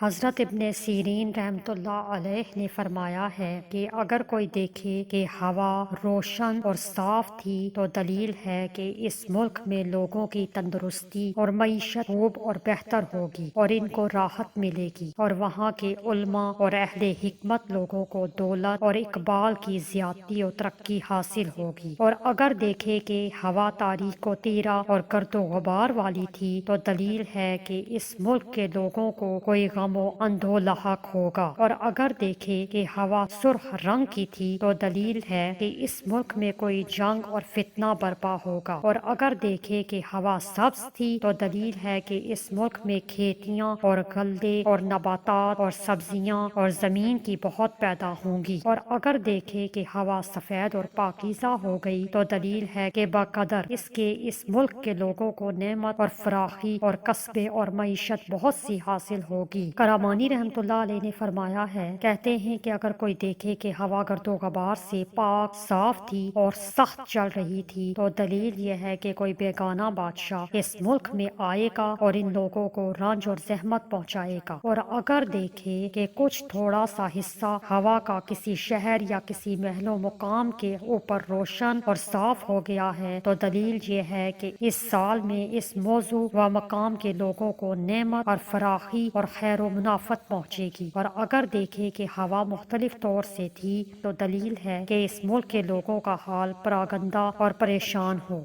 حضرت ابن سیرین رحمۃ اللہ علیہ نے فرمایا ہے کہ اگر کوئی دیکھے کہ ہوا روشن اور صاف تھی تو دلیل ہے کہ اس ملک میں لوگوں کی تندرستی اور معیشت خوب اور بہتر ہوگی اور ان کو راحت ملے گی، اور وہاں کے علماء اور اہل حکمت لوگوں کو دولت اور اقبال کی زیادتی و ترقی حاصل ہوگی۔ اور اگر دیکھے کہ ہوا تاریک و تیرا اور گرد و غبار والی تھی تو دلیل ہے کہ اس ملک کے لوگوں کو کوئی غم و اندو لاحق ہوگا۔ اور اگر دیکھے کہ ہوا سرخ رنگ کی تھی تو دلیل ہے کہ اس ملک میں کوئی جنگ اور فتنہ برپا ہوگا۔ اور اگر دیکھے کہ ہوا سبز تھی تو دلیل ہے کہ اس ملک میں کھیتیاں اور غلے اور نباتات اور سبزیاں اور زمین کی بہت پیدا ہوں گی۔ اور اگر دیکھے کہ ہوا سفید اور پاکیزہ ہو گئی تو دلیل ہے کہ بقدر اس کے اس ملک کے لوگوں کو نعمت اور فراخی اور قصبے اور معیشت بہت سی حاصل ہوگی۔ کرامانی رحمۃ اللہ علیہ نے فرمایا ہے، کہتے ہیں کہ اگر کوئی دیکھے کہ ہوا گرد و غبار سے پاک صاف تھی اور سخت چل رہی تھی تو دلیل یہ ہے کہ کوئی بیگانہ بادشاہ اس ملک میں آئے گا اور ان لوگوں کو رنج اور زحمت پہنچائے گا۔ اور اگر دیکھے کہ کچھ تھوڑا سا حصہ ہوا کا کسی شہر یا کسی محل و مقام کے اوپر روشن اور صاف ہو گیا ہے تو دلیل یہ ہے کہ اس سال میں اس موضوع و مقام کے لوگوں کو نعمت اور فراخی اور خیر و منافت پہنچے گی۔ اور اگر دیکھے کہ ہوا مختلف طور سے تھی تو دلیل ہے کہ اس ملک کے لوگوں کا حال پراگندہ اور پریشان ہو۔